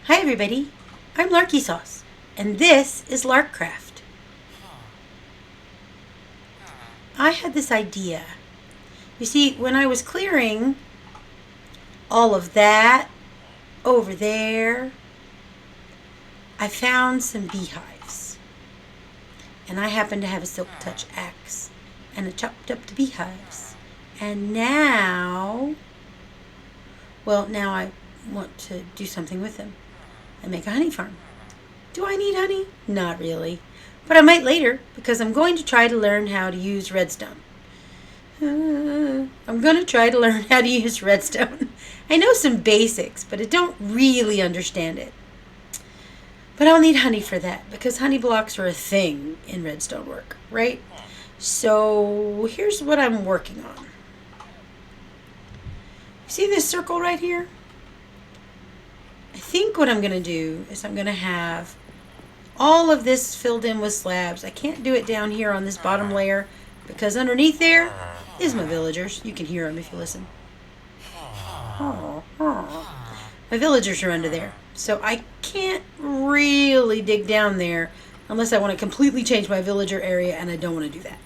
Hi everybody, I'm Larky Sauce, and this is LarkCraft. I had this idea. You see, when I was clearing all of that over there, I found some beehives. And I happen to have a silk touch axe, and I chopped up the beehives. And now I want to do something with them and make a honey farm. Do I need honey? Not really. But I might later, because I'm going to try to learn how to use redstone. I'm going to try to learn how to use redstone. I know some basics, but I don't really understand it. But I'll need honey for that, because honey blocks are a thing in redstone work, right? So here's what I'm working on. See this circle right here? I think what I'm going to do is I'm going to have all of this filled in with slabs. I can't do it down here on this bottom layer because underneath there is my villagers. You can hear them if you listen. Oh, oh. My villagers are under there. So I can't really dig down there unless I want to completely change my villager area, and I don't want to do that.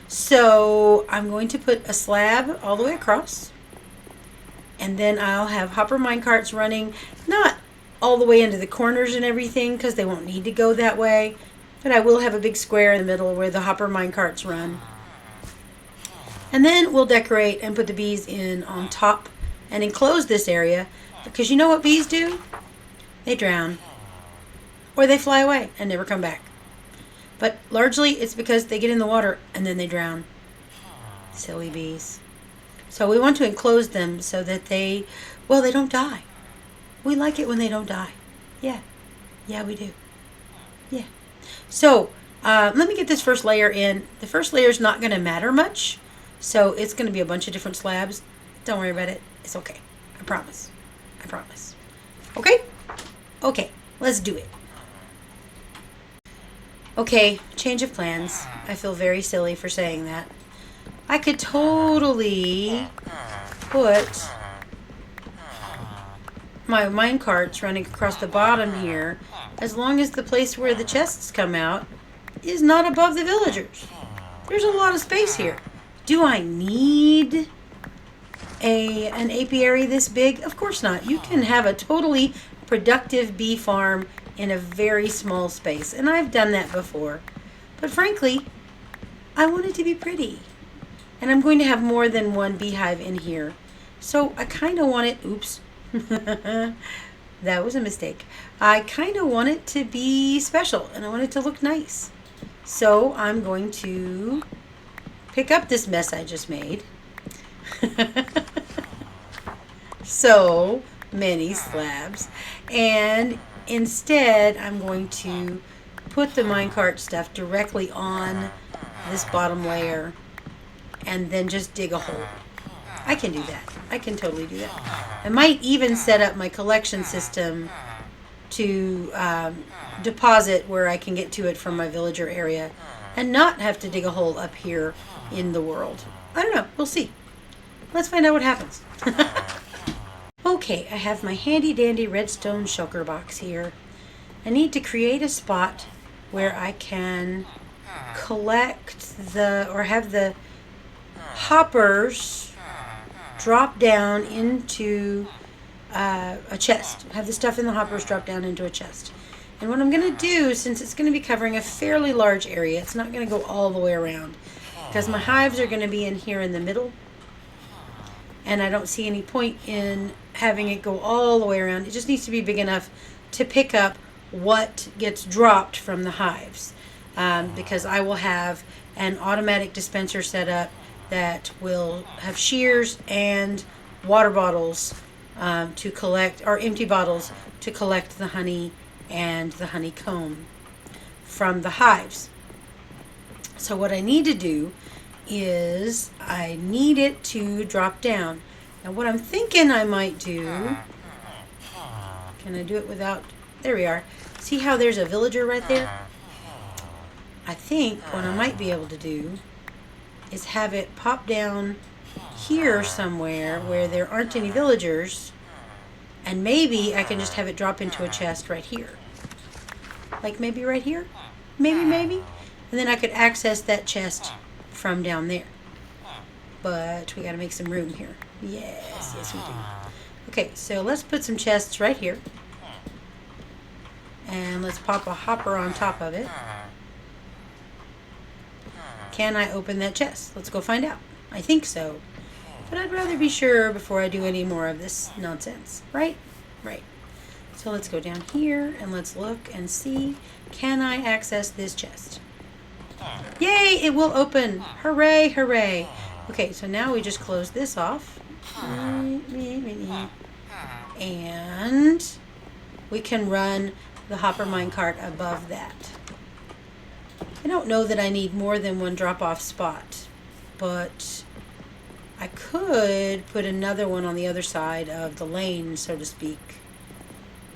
So I'm going to put a slab all the way across. And then I'll have hopper minecarts running, not all the way into the corners and everything, because they won't need to go that way. But I will have a big square in the middle where the hopper minecarts run. And then we'll decorate and put the bees in on top and enclose this area. Because you know what bees do? They drown. Or they fly away and never come back. But largely it's because they get in the water and then they drown. Silly bees. So we want to enclose them so that they don't die. We like it when they don't die. Yeah, we do. Yeah. So let me get this first layer in. The first layer is not going to matter much. So it's going to be a bunch of different slabs. Don't worry about it. It's okay. I promise. Okay? Okay, let's do it. Okay, change of plans. I feel very silly for saying that. I could totally put my minecarts running across the bottom here, as long as the place where the chests come out is not above the villagers. There's a lot of space here. Do I need an apiary this big? Of course not. You can have a totally productive bee farm in a very small space, and I've done that before. But frankly, I want it to be pretty. And I'm going to have more than one beehive in here. So I kind of want it, oops, that was a mistake. I kind of want it to be special, and I want it to look nice. So I'm going to pick up this mess I just made. So many slabs. And instead, I'm going to put the minecart stuff directly on this bottom layer and then just dig a hole. I can do that. I can totally do that. I might even set up my collection system to deposit where I can get to it from my villager area and not have to dig a hole up here in the world. I don't know. We'll see. Let's find out what happens. Okay, I have my handy dandy redstone shulker box here. I need to create a spot where I can collect have the hoppers drop down into a chest. Have the stuff in the hoppers drop down into a chest. And what I'm going to do, since it's going to be covering a fairly large area, it's not going to go all the way around, because my hives are going to be in here in the middle, and I don't see any point in having it go all the way around. It just needs to be big enough to pick up what gets dropped from the hives, because I will have an automatic dispenser set up that will have shears and water bottles to collect, or empty bottles to collect the honey and the honeycomb from the hives. So what I need to do is I need it to drop down. Now what I'm thinking I might do, can I do it without, there we are. See how there's a villager right there? I think what I might be able to do is have it pop down here somewhere where there aren't any villagers, And maybe I can just have it drop into a chest right here. Like maybe right here? Maybe. And then I could access that chest from down there. But we got to make some room here. Yes, we do. Okay, so let's put some chests right here. And let's pop a hopper on top of it. Can I open that chest? Let's go find out. I think so. But I'd rather be sure before I do any more of this nonsense. Right? Right. So let's go down here and let's look and see. Can I access this chest? Yay! It will open. Hooray, hooray. Okay, so now we just close this off. And we can run the hopper minecart above that. I don't know that I need more than one drop-off spot, but I could put another one on the other side of the lane, so to speak,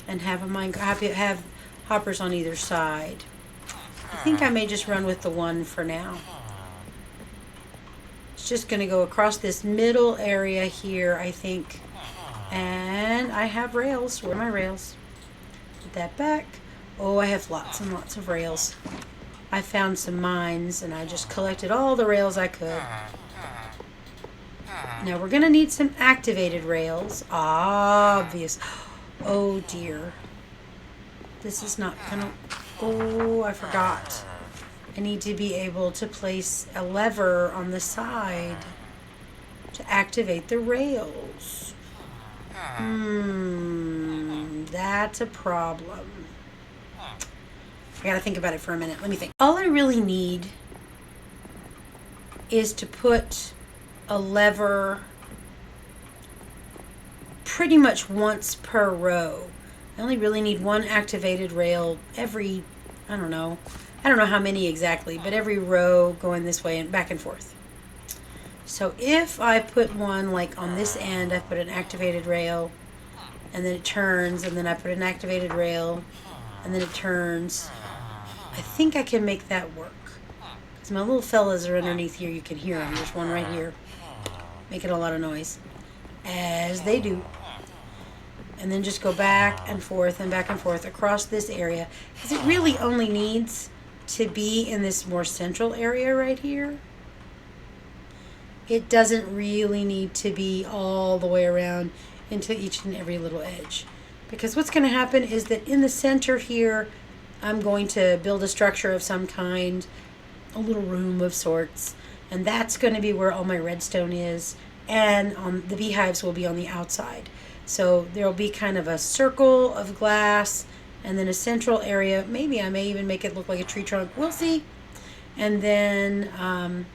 and have have hoppers on either side. I think I may just run with the one for now. It's just going to go across this middle area here, I think. And I have rails. Where are my rails? Put that back. Oh, I have lots and lots of rails. I found some mines and I just collected all the rails I could. Now we're going to need some activated rails. Obvious. Oh dear. This is not going to... Oh, I forgot. I need to be able to place a lever on the side to activate the rails. That's a problem. I gotta think about it for a minute. Let me think. All I really need is to put a lever pretty much once per row. I only really need one activated rail every, I don't know how many exactly, but every row going this way and back and forth. So if I put one like on this end, I put an activated rail, and then it turns, and then I put an activated rail, and then it turns. I think I can make that work. Because my little fellas are underneath here. You can hear them. There's one right here. Making a lot of noise. As they do. And then just go back and forth across this area. Because it really only needs to be in this more central area right here. It doesn't really need to be all the way around into each and every little edge. Because what's going to happen is that in the center here, I'm going to build a structure of some kind, a little room of sorts, and that's going to be where all my redstone is, and the beehives will be on the outside. So there'll be kind of a circle of glass, and then a central area. Maybe I may even make it look like a tree trunk. We'll see. And then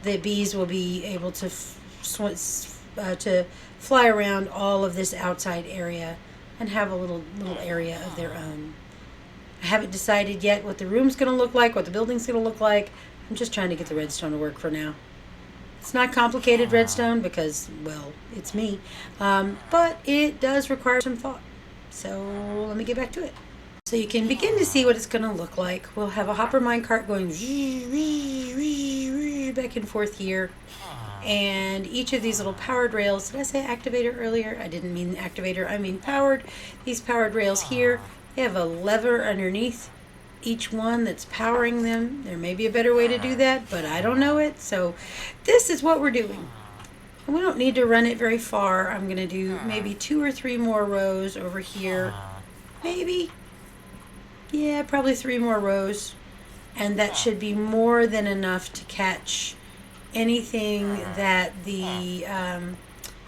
the bees will be able to fly around all of this outside area and have a little area of their own. I haven't decided yet what the room's going to look like, what the building's going to look like. I'm just trying to get the redstone to work for now. It's not complicated redstone because, well, it's me. But it does require some thought. So let me get back to it. So you can begin to see what it's going to look like. We'll have a hopper minecart going back and forth here. And each of these little powered rails, did I say activator earlier? I didn't mean activator, I mean powered. These powered rails here, they have a lever underneath each one that's powering them. There may be a better way to do that, but I don't know it. So this is what we're doing. And we don't need to run it very far. I'm going to do maybe 2 or 3 more rows over here. Maybe. Yeah, probably 3 more rows. And that should be more than enough to catch anything that the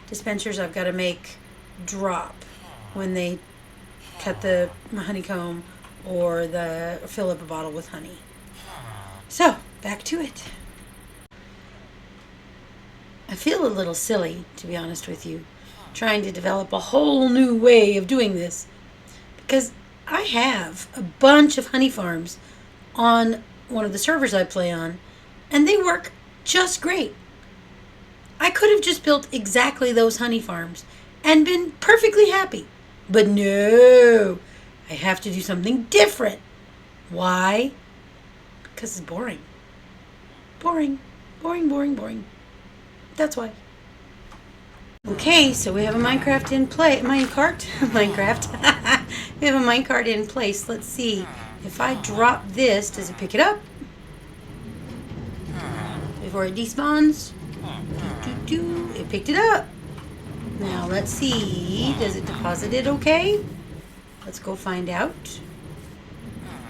dispensers I've got to make drop when they cut the honeycomb or fill up a bottle with honey. So, back to it. I feel a little silly, to be honest with you, trying to develop a whole new way of doing this. Because I have a bunch of honey farms on one of the servers I play on, and they work just great. I could have just built exactly those honey farms and been perfectly happy. But no, I have to do something different. Why? Because it's boring. Boring. That's why. Okay, so we have a Minecraft in play. Minecart? Minecraft. We have a minecart in place. Let's see. If I drop this, does it pick it up? Before it despawns? It picked it up. Now let's see. Does it deposit it okay? Let's go find out.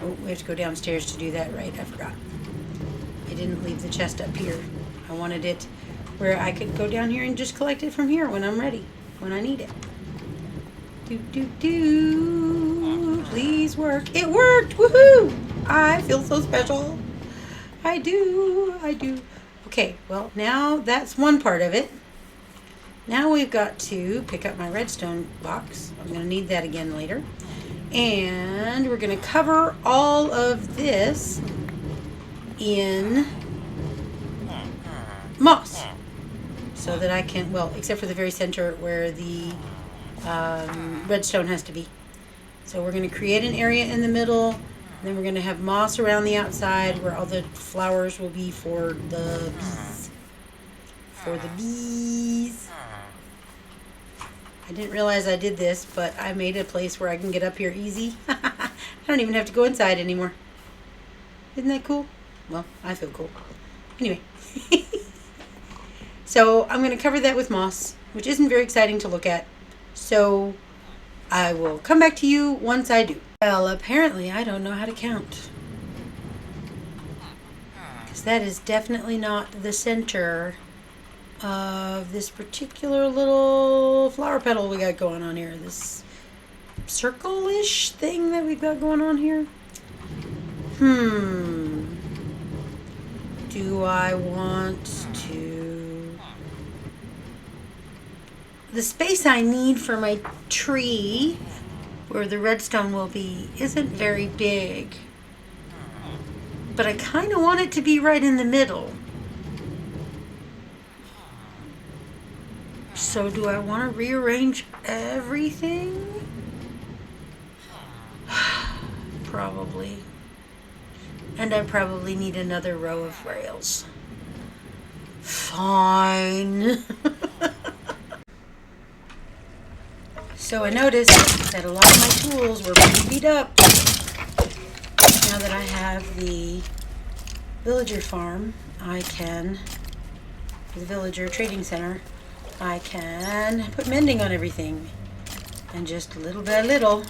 Oh, we have to go downstairs to do that, right? I forgot. I didn't leave the chest up here. I wanted it where I could go down here and just collect it from here when I'm ready, when I need it. Please work. It worked! Woohoo! I feel so special. I do. Okay, well, now that's one part of it. Now we've got to pick up my redstone box. I'm going to need that again later. And we're going to cover all of this in moss. So that I can, well, except for the very center where the redstone has to be. So we're going to create an area in the middle. Then we're going to have moss around the outside where all the flowers will be for the bees. For the bees. I didn't realize I did this, but I made a place where I can get up here easy. I don't even have to go inside anymore. Isn't that cool? Well, I feel cool. Anyway. So I'm going to cover that with moss, which isn't very exciting to look at. So I will come back to you once I do. Well, apparently I don't know how to count. Because that is definitely not the center of this particular little flower petal we got going on here. This circle-ish thing that we've got going on here. Do I want to... The space I need for my tree, where the redstone will be, isn't very big. But I kind of want it to be right in the middle. So do I want to rearrange everything? Probably. And I probably need another row of rails. Fine. So I noticed that a lot of my tools were pretty beat up. Now that I have the villager farm, the villager trading center, I can put mending on everything. And just little by little,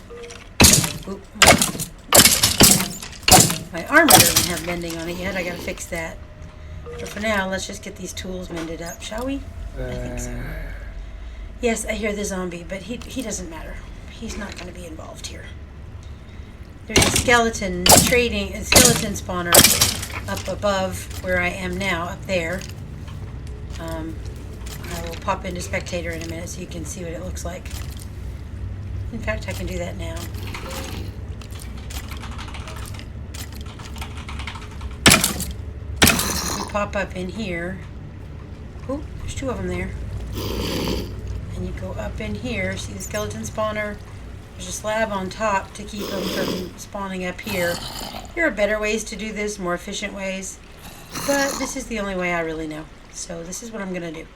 my armor doesn't have mending on it yet. I gotta fix that. But for now, let's just get these tools mended up, shall we? I think so. Yes, I hear the zombie, but he doesn't matter. He's not going to be involved here. There's a skeleton spawner up above where I am now, up there. I will pop into spectator in a minute so you can see what it looks like. In fact, I can do that now. You pop up in here. Oh, there's two of them there. And you go up in here, see the skeleton spawner? There's a slab on top to keep them from spawning up here. There are better ways to do this, more efficient ways. But this is the only way I really know. So this is what I'm going to do.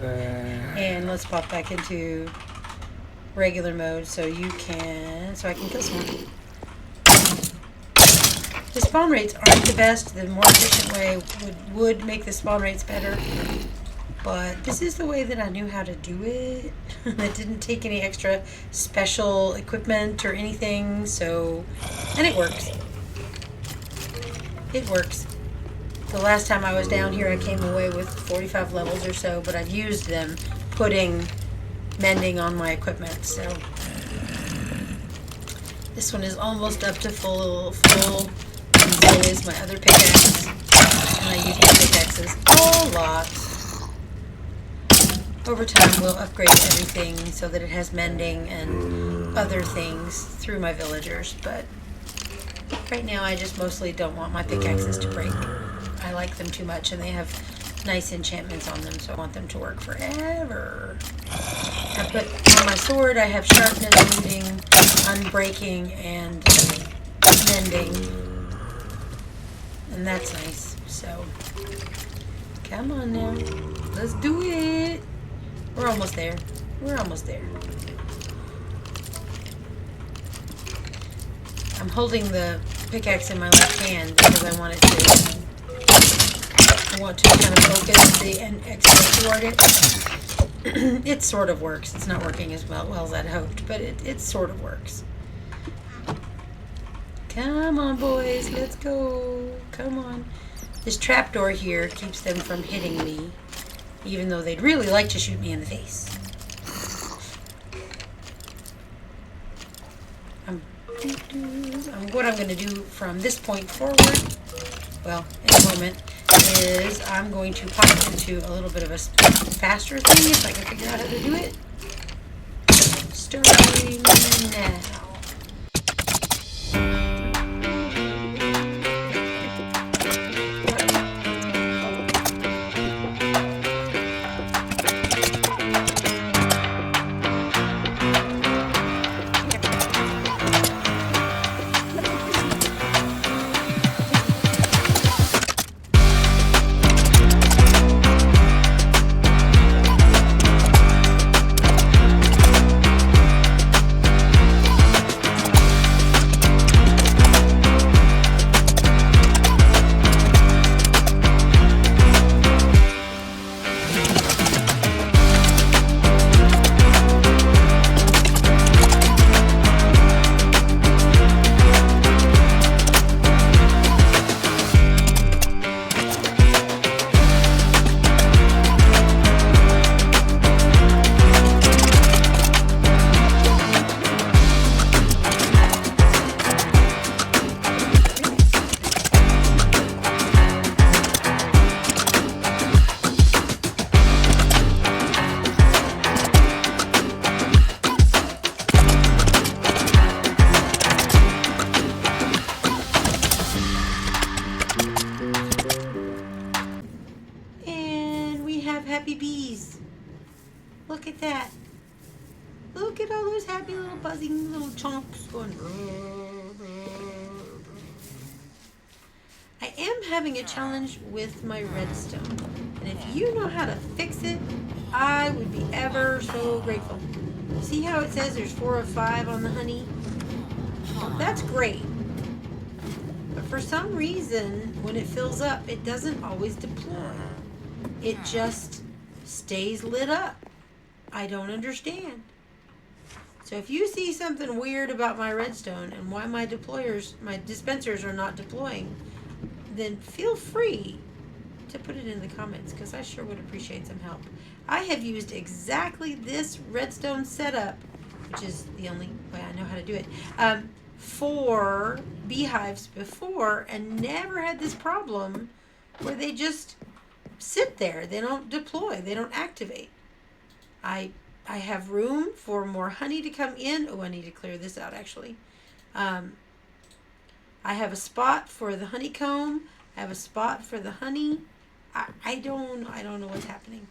And let's pop back into regular mode so I can kill someone. The spawn rates aren't the best. The more efficient way would make the spawn rates better. But this is the way that I knew how to do it. It didn't take any extra special equipment or anything, and it works. It works. The last time I was down here, I came away with 45 levels or so, but I've used them putting mending on my equipment, so. This one is almost up to full, and so is my other pickaxe. And I use my pickaxes a lot. Over time, we'll upgrade everything so that it has mending and other things through my villagers, but right now I just mostly don't want my pickaxes to break. I like them too much and they have nice enchantments on them, so I want them to work forever. I put on my sword, I have sharpness, wounding, unbreaking, and mending, and that's nice. So Come on now. Let's do it. We're almost there. We're almost there. I'm holding the pickaxe in my left hand because I want to kind of focus the X toward it. It sort of works. It's not working as well as I'd hoped, but it sort of works. Come on, boys. Let's go. Come on. This trapdoor here keeps them from hitting me, even though they'd really like to shoot me in the face. What I'm going to do from this point forward, well, in a moment, is I'm going to pop it into a little bit of a faster thing if I can figure out how to do it. Starting now. Happy bees. Look at that. Look at all those happy little buzzing little chunks going. I am having a challenge with my redstone. And if you know how to fix it, I would be ever so grateful. See how it says there's 4 of 5 on the honey? Well, that's great. But for some reason, when it fills up, it doesn't always deploy. It just stays lit up. I don't understand. So if you see something weird about my redstone and why my dispensers are not deploying, then feel free to put it in the comments because I sure would appreciate some help. I have used exactly this redstone setup, which is the only way I know how to do it, for beehives before and never had this problem where they just sit there. They don't deploy. They don't activate. I have room for more honey to come in. Oh, I need to clear this out actually. I have a spot for the honeycomb. I have a spot for the honey. I don't know what's happening.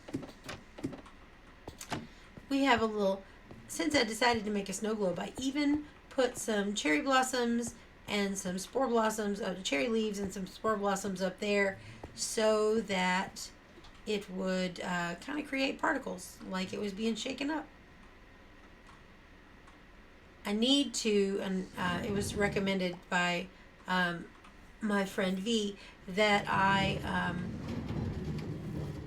We have a little, since I decided to make a snow globe, I even put some cherry blossoms and some spore blossoms, cherry leaves and some spore blossoms up there so that it would kind of create particles like it was being shaken up. I need to, and it was recommended by my friend V, that I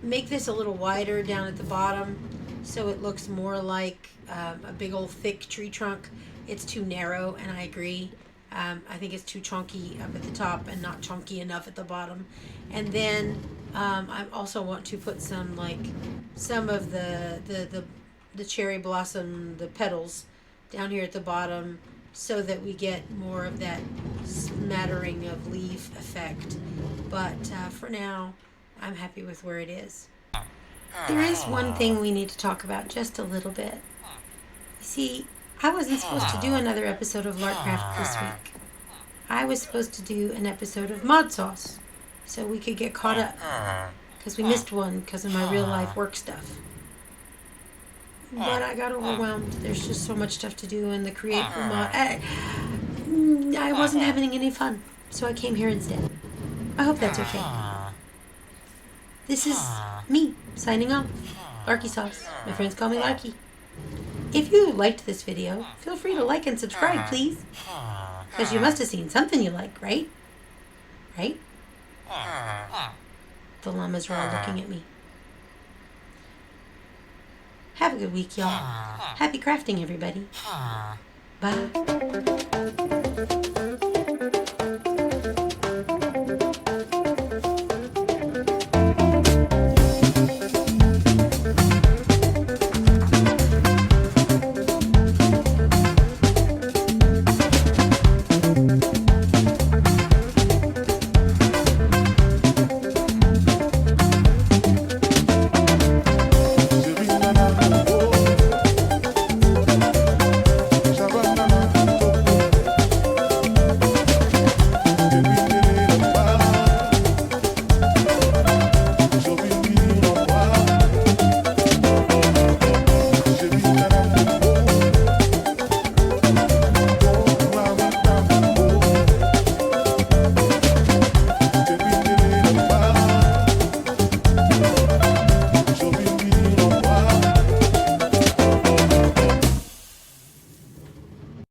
make this a little wider down at the bottom so it looks more like a big old thick tree trunk. It's too narrow, and I agree. I think it's too chunky up at the top and not chunky enough at the bottom. And then I also want to put some of the cherry blossom, the petals down here at the bottom so that we get more of that smattering of leaf effect. But for now, I'm happy with where it is. There is one thing we need to talk about just a little bit. You see, I wasn't supposed to do another episode of LarkCraft this week. I was supposed to do an episode of Mod Sauce so we could get caught up because we missed one because of my real life work stuff. But I got overwhelmed. There's just so much stuff to do in the creative mod. I wasn't having any fun, so I came here instead. I hope that's okay. this is me signing off. Larky Sauce. My friends call me Larky. If you liked this video, feel free to like and subscribe, please. Because you must have seen something you like, right? Right? The llamas are all looking at me. Have a good week, y'all. Happy crafting, everybody. Bye.